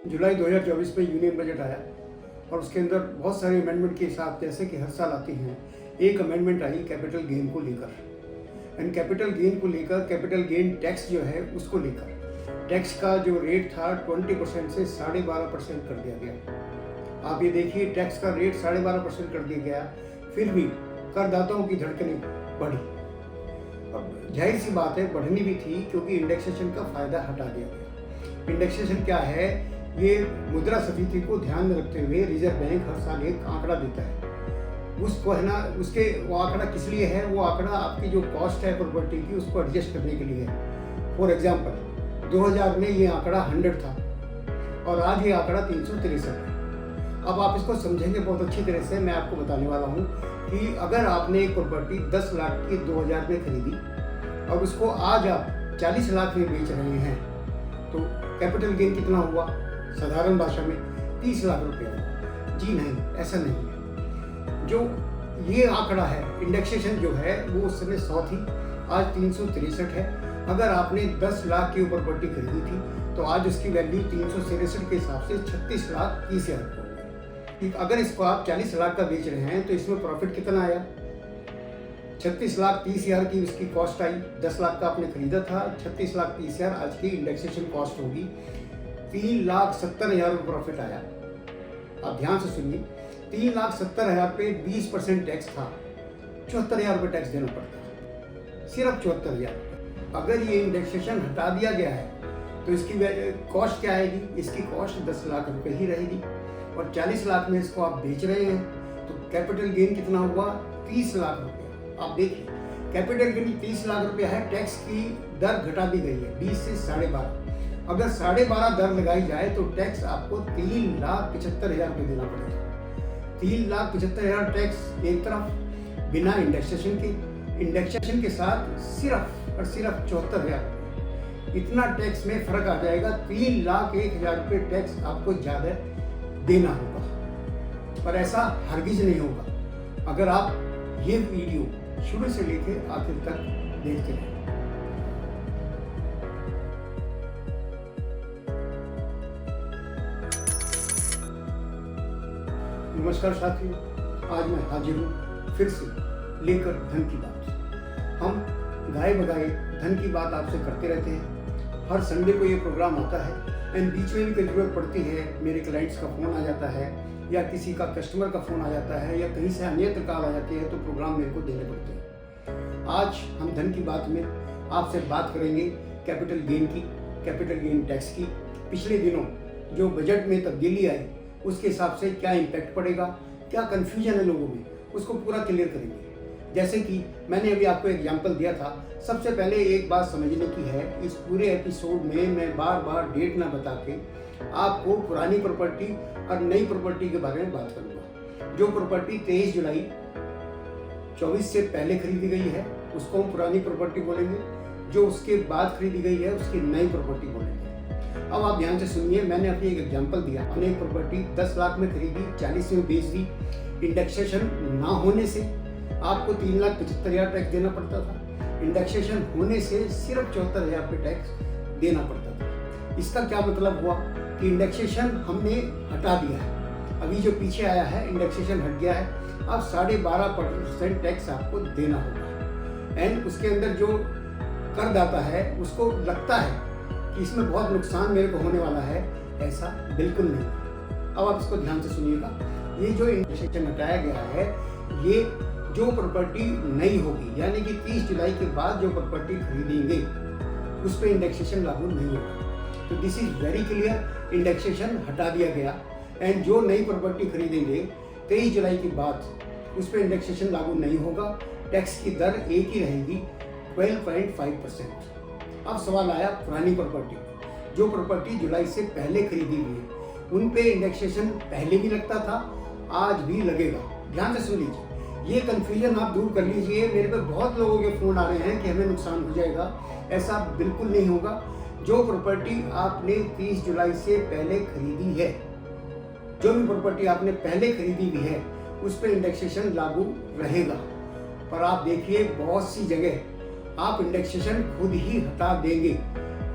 जुलाई 2024 में union budget आया और उसके अंदर बहुत सारे अमेंडमेंट के साथ, जैसे कि हर साल आती हैं, एक अमेंडमेंट आई कैपिटल गेन को लेकर। एंड कैपिटल गेन को लेकर, कैपिटल गेन टैक्स जो है उसको लेकर टैक्स का जो रेट था 20% से 12.5% कर दिया गया। आप ये देखिए, टैक्स का रेट 12.5% कर दिया गया, फिर भी करदाताओं की धड़कनें बढ़ी। अब जाहिर सी बात है, बढ़नी भी थी, क्योंकि इंडेक्सेशन का फायदा हटा दिया गया। इंडेक्सेशन क्या है? ये मुद्रास्फीति को ध्यान में रखते हुए रिजर्व बैंक हर साल एक आंकड़ा देता है। उसको है ना, उसके वो आंकड़ा किस लिए है? वो आंकड़ा आपकी जो कॉस्ट है प्रॉपर्टी की, उसको एडजस्ट करने के लिए है। फॉर एग्जांपल 2000 में ये आंकड़ा 100 था और आज ये आंकड़ा 363 है। अब आप इसको समझेंगे बहुत अच्छी तरह से। मैं आपको बताने वाला हूँ कि अगर आपने एक प्रॉपर्टी 10 लाख की 2000 में खरीदी और उसको आज आप 40 लाख में बेच रहे हैं, तो कैपिटल गेन कितना हुआ? साधारण भाषा में 30 लाख रुपये। जी नहीं, ऐसा नहीं है। जो ये आंकड़ा है, इंडेक्सेशन जो है, वो उस समय 100 थी, आज 363 है। अगर आपने 10 लाख की प्रॉपर्टी खरीदी थी तो आज उसकी वैल्यू 363 के हिसाब से 36 लाख 30 हज़ार हो गई। अगर इसको आप 40 लाख का बेच रहे हैं तो इसमें प्रॉफिट कितना आया? 36 लाख 30 हज़ार की उसकी कॉस्ट आई। 10 लाख का आपने खरीदा था, 36 लाख 30 हज़ार आज की इंडेक्सेशन कॉस्ट होगी। 3,70,000 प्रॉफिट आया। आप ध्यान से सुनिए, 3,70,000 पे 20% टैक्स था, 74,000 रुपये टैक्स देना पड़ता, सिर्फ 74,000। अगर ये इंडेक्सेशन हटा दिया गया है तो इसकी कॉस्ट क्या आएगी? इसकी कॉस्ट 10 लाख रुपए ही रहेगी और 40 लाख में इसको आप बेच रहे हैं, तो कैपिटल गेन कितना हुआ? 30 लाख रुपये। आप देखिए, कैपिटल गेन 30 लाख रुपया है, टैक्स की दर घटा दी गई है 20 से 12.5। अगर 12.5 दर लगाई जाए तो टैक्स आपको 3,75,000 रुपये देना पड़ेगा। 3,75,000 टैक्स एक तरफ बिना इंडेक्सेशन के, इंडेक्सेशन के साथ सिर्फ और सिर्फ 74,000। इतना टैक्स में फर्क आ जाएगा। 3,01,000 रुपये टैक्स आपको ज़्यादा देना होगा, पर ऐसा हरगिज नहीं होगा अगर आप ये वीडियो शुरू से लेकर आखिर तक देखते रहें। नमस्कार साथियों, आज मैं हाजिर हूँ फिर से लेकर धन की बात। हम गाए बगाए धन की बात आपसे करते रहते हैं। हर संडे को ये प्रोग्राम आता है एंड बीच में भी कोई जरूरत पड़ती है, मेरे क्लाइंट्स का फ़ोन आ जाता है या किसी का कस्टमर का फ़ोन आ जाता है या कहीं से अन्यत्र कॉल आ जाती है, तो प्रोग्राम मेरे को देने पड़ते हैं। आज हम धन की बात में आपसे बात करेंगे कैपिटल गेन की, कैपिटल गेन टैक्स की। पिछले दिनों जो बजट में तब्दीली आई उसके हिसाब से क्या इम्पैक्ट पड़ेगा, क्या कन्फ्यूजन है लोगों में, उसको पूरा क्लियर करेंगे। जैसे कि मैंने अभी आपको एग्जांपल दिया था। सबसे पहले एक बात समझने की है, इस पूरे एपिसोड में मैं बार बार डेट ना बता के आपको पुरानी प्रॉपर्टी और नई प्रॉपर्टी के बारे में बात करूँगा। जो प्रॉपर्टी 23 जुलाई 24 से पहले खरीदी गई है उसको हम पुरानी प्रॉपर्टी बोलेंगे, जो उसके बाद खरीदी गई है उसकी नई प्रॉपर्टी बोलेंगे। अब आप ध्यान से सुनिए, मैंने अपनी एक एग्जांपल दिया। हमने एक प्रॉपर्टी 10 लाख में खरीदी, 40 में बेच दी। इंडेक्सेशन ना होने से आपको 3,75,000 टैक्स देना पड़ता था, इंडेक्सेशन होने से सिर्फ 74,000 रुपये टैक्स देना पड़ता था। इसका क्या मतलब हुआ कि इंडेक्सेशन हमने हटा दिया है। अभी जो पीछे आया है, इंडेक्सेशन हट गया है, अब 12.5% टैक्स आपको देना होगा। एंड उसके अंदर जो करदाता है उसको लगता है कि इसमें बहुत नुकसान मेरे को होने वाला है, ऐसा बिल्कुल नहीं। अब आप इसको ध्यान से सुनिएगा। ये जो इंडेक्सेशन हटाया गया है, ये जो प्रॉपर्टी नई होगी, यानी कि 30 जुलाई के बाद जो प्रॉपर्टी खरीदेंगे उस पर इंडेक्सेशन लागू नहीं होगा। तो this is very clear, indexation हटा दिया गया। एंड जो नई प्रॉपर्टी खरीदेंगे 23 जुलाई के बाद, उस पर इंडेक्सेशन लागू नहीं होगा। टैक्स की दर एक ही रहेगी, 12.5%। अब सवाल आया पुरानी प्रॉपर्टी, जो प्रॉपर्टी जुलाई से पहले खरीदी हुई है, उन पे इंडेक्सेशन पहले भी लगता था, आज भी लगेगा। ध्यान से सुन लीजिए, ये कन्फ्यूजन आप दूर कर लीजिए। मेरे पे बहुत लोगों के फ़ोन आ रहे हैं कि हमें नुकसान हो जाएगा, ऐसा बिल्कुल नहीं होगा। जो प्रॉपर्टी आपने 30 जुलाई से पहले खरीदी है, जो भी प्रॉपर्टी आपने पहले खरीदी हुई है, उस पर इंडेक्सेशन लागू रहेगा। पर आप देखिए, बहुत सी जगह आप इंडेक्सेशन खुद ही हटा देंगे।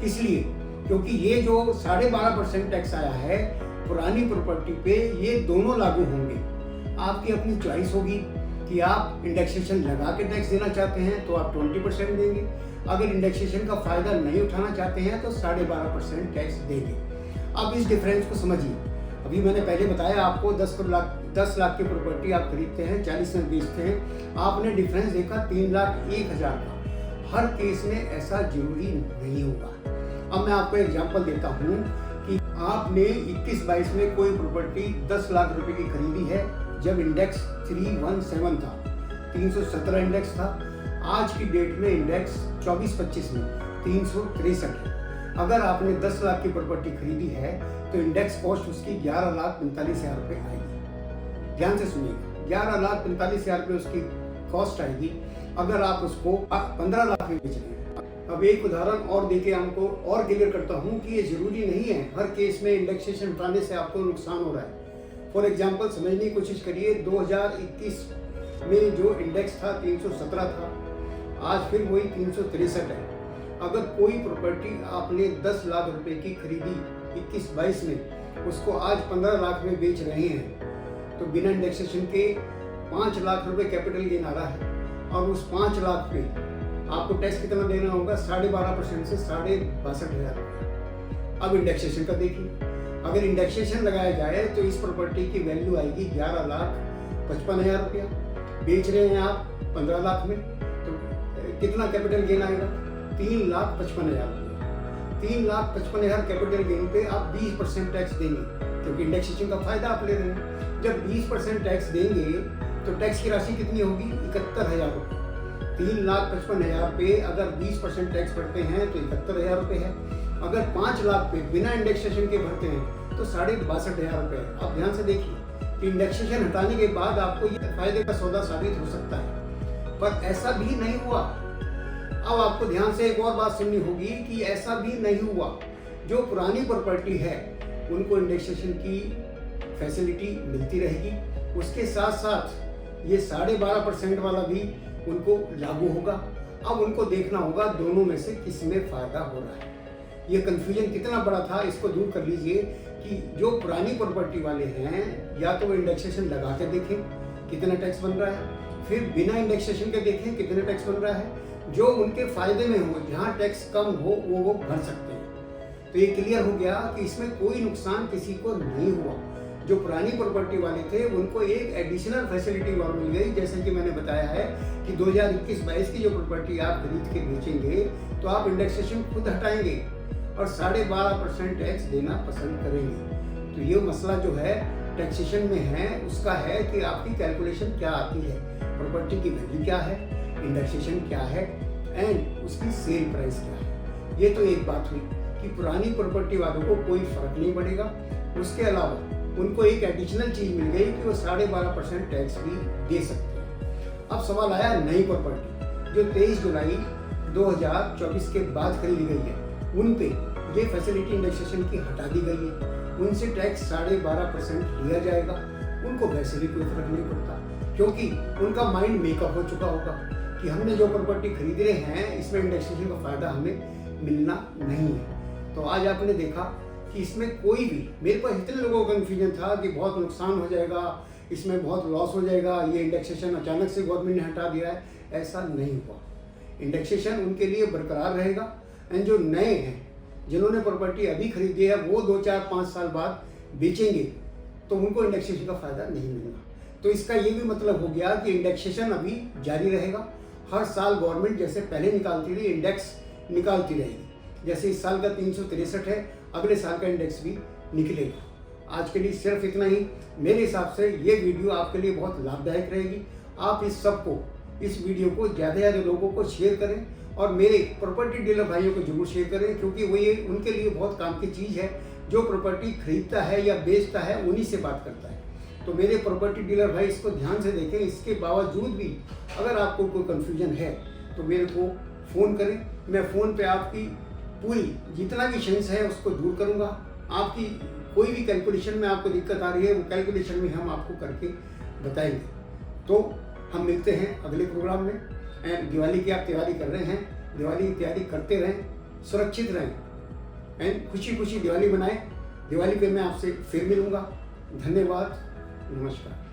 किस लिए? क्योंकि ये जो 12.5% टैक्स आया है पुरानी प्रॉपर्टी पे, ये दोनों लागू होंगे। आपकी अपनी चॉइस होगी कि आप इंडेक्सेशन लगा के टैक्स देना चाहते हैं तो आप 20% देंगे, अगर इंडेक्सेशन का फ़ायदा नहीं उठाना चाहते हैं तो 12.5% टैक्स देंगे। अब इस डिफरेंस को समझिए। अभी मैंने पहले बताया आपको 10 लाख की प्रॉपर्टी आप खरीदते हैं, 40 में बेचते हैं, आपने डिफरेंस देखा 3,01,000 का। हर केस में ऐसा जरूरी नहीं होगा। अब मैं आपको एग्जांपल देता हूँ कि आपने 21-22 में कोई प्रॉपर्टी 10 लाख रुपए की खरीदी है जब इंडेक्स 317 था, 317 इंडेक्स था। आज की डेट में इंडेक्स 24-25 में 363 है। अगर आपने 10 लाख की प्रॉपर्टी खरीदी है तो इंडेक्स कॉस्ट उसकी 11,45,000 रुपये आएगी। ध्यान से सुनिएगा, 11,45,000 रुपये उसकी कॉस्ट आएगी अगर आप उसको 15 लाख में बेच रहे हैं। अब एक उदाहरण और देके हमको और क्लियर करता हूँ कि ये जरूरी नहीं है हर केस में इंडेक्सेशन उठाने से आपको नुकसान हो रहा है। फॉर एग्जांपल समझने की कोशिश करिए, 2021 में जो इंडेक्स था 317 था, आज फिर वही 363 है। अगर कोई प्रॉपर्टी आपने 10 लाख रुपए की खरीदी 21-22 में, उसको आज 15 लाख में बेच रहे हैं तो बिना इंडेक्सेशन के 5 लाख रुपए कैपिटल गेन आ रहा है और उस 5 लाख पे आपको टैक्स कितना देना होगा? 12.5% से 62,500 रुपये। अब इंडेक्सेशन का देखिए, अगर इंडेक्सेशन लगाया जाए तो इस प्रॉपर्टी की वैल्यू आएगी 11,55,000 रुपया। बेच रहे हैं आप 15 लाख में तो कितना कैपिटल गेन आएगा? 3,55,000 रुपया। 3,55,000 कैपिटल गेन पे आप 20% टैक्स देंगे क्योंकि इंडेक्सेशन का फायदा आप ले रहे हैं। जब 20% टैक्स देंगे तो टैक्स की राशि कितनी होगी? 71,000 रुपये। 3,55,000 पे अगर 20% टैक्स भरते हैं तो 71,000 रुपये है। अगर 5 लाख पे बिना इंडेक्सेशन के भरते हैं तो 62,500 रुपये है। आप ध्यान से देखिए कि इंडेक्सेशन हटाने के बाद आपको ये फायदे का सौदा साबित हो सकता है, पर ऐसा भी नहीं हुआ। अब आपको ध्यान से एक और बात सुननी होगी कि ऐसा भी नहीं हुआ। जो पुरानी प्रॉपर्टी है उनको इंडेक्सेशन की फैसिलिटी मिलती रहेगी, उसके साथ साथ ये 12.5% वाला भी उनको लागू होगा। अब उनको देखना होगा दोनों में से किस में फायदा हो रहा है। ये कंफ्यूजन कितना बड़ा था इसको दूर कर लीजिए कि जो पुरानी प्रॉपर्टी वाले हैं या तो वो इंडेक्सेशन लगा के देखें कितना टैक्स बन रहा है, फिर बिना इंडेक्सेशन के देखें कितना टैक्स बन रहा है। जो उनके फायदे में हो, जहाँ टैक्स कम हो वो भर सकते हैं। तो ये क्लियर हो गया कि इसमें कोई नुकसान किसी को नहीं हुआ। जो पुरानी प्रॉपर्टी वाले थे उनको एक एडिशनल फैसिलिटी और मिल गई, जैसे कि मैंने बताया है कि 2021-22 की जो प्रॉपर्टी आप खरीद के बेचेंगे तो आप इंडेक्सेशन खुद हटाएंगे और 12.5% टैक्स देना पसंद करेंगे। तो ये मसला जो है टैक्सेशन में है उसका है कि आपकी कैलकुलेशन क्या आती है, प्रॉपर्टी की वैल्यू क्या है, इंडेक्सेशन क्या है एंड उसकी सेल प्राइस क्या है। ये तो एक बात हुई कि पुरानी प्रॉपर्टी वालों को कोई फर्क नहीं पड़ेगा। उसके अलावा उनको एक एडिशनल चीज मिल गई कि वो 12.5% टैक्स भी दे सकते हैं। अब सवाल आया नई प्रॉपर्टी जो 23 जुलाई 2024 के बाद खरीदी गई है, उन पे ये फैसिलिटी इंडेक्सेशन की हटा दी गई है। उनसे टैक्स 12.5% लिया जाएगा। उनको वैसे भी कोई फर्क नहीं पड़ता क्योंकि उनका माइंड मेकअप हो चुका होगा कि हमने जो प्रॉपर्टी खरीद रहे हैं इसमें इंडेक्सेशन का फायदा हमें मिलना नहीं है। तो आज आपने देखा कि इसमें कोई भी, मेरे पास इतने लोगों का कन्फ्यूजन था कि बहुत नुकसान हो जाएगा, इसमें बहुत लॉस हो जाएगा, ये इंडेक्सेशन अचानक से गवर्नमेंट ने हटा दिया है। ऐसा नहीं हुआ। इंडेक्सेशन उनके लिए बरकरार रहेगा एंड जो नए हैं जिन्होंने प्रॉपर्टी अभी खरीदी है वो 2, 4, 5 साल बाद बेचेंगे तो उनको इंडेक्सेशन का फायदा नहीं मिलेगा। तो इसका ये भी मतलब हो गया कि इंडेक्सेशन अभी जारी रहेगा। हर साल गवर्नमेंट जैसे पहले निकालती थी इंडेक्स निकालती रहेगी। जैसे इस साल का 363 है, अगले साल का इंडेक्स भी निकलेगा। आज के लिए सिर्फ इतना ही। मेरे हिसाब से ये वीडियो आपके लिए बहुत लाभदायक रहेगी। आप इस वीडियो को ज़्यादा से ज़्यादा लोगों को शेयर करें और मेरे प्रॉपर्टी डीलर भाइयों को जरूर शेयर करें क्योंकि वो ये उनके लिए बहुत काम की चीज़ है। जो प्रॉपर्टी खरीदता है या बेचता है उन्हीं से बात करता है। तो मेरे प्रॉपर्टी डीलर भाई इसको ध्यान से देखें। इसके बावजूद भी अगर आपको कोई कन्फ्यूजन है तो मेरे को फ़ोन करें। मैं फ़ोन पे आपकी पूरी जितना भी सेंस है उसको दूर करूँगा। आपकी कोई भी कैलकुलेशन में आपको दिक्कत आ रही है वो कैलकुलेशन में हम आपको करके बताएंगे। तो हम मिलते हैं अगले प्रोग्राम में। एंड दिवाली की आप तैयारी कर रहे हैं, दिवाली की तैयारी करते रहें, सुरक्षित रहें एंड खुशी खुशी दिवाली मनाएं। दिवाली पे मैं आपसे फिर मिलूंगा। धन्यवाद, नमस्कार।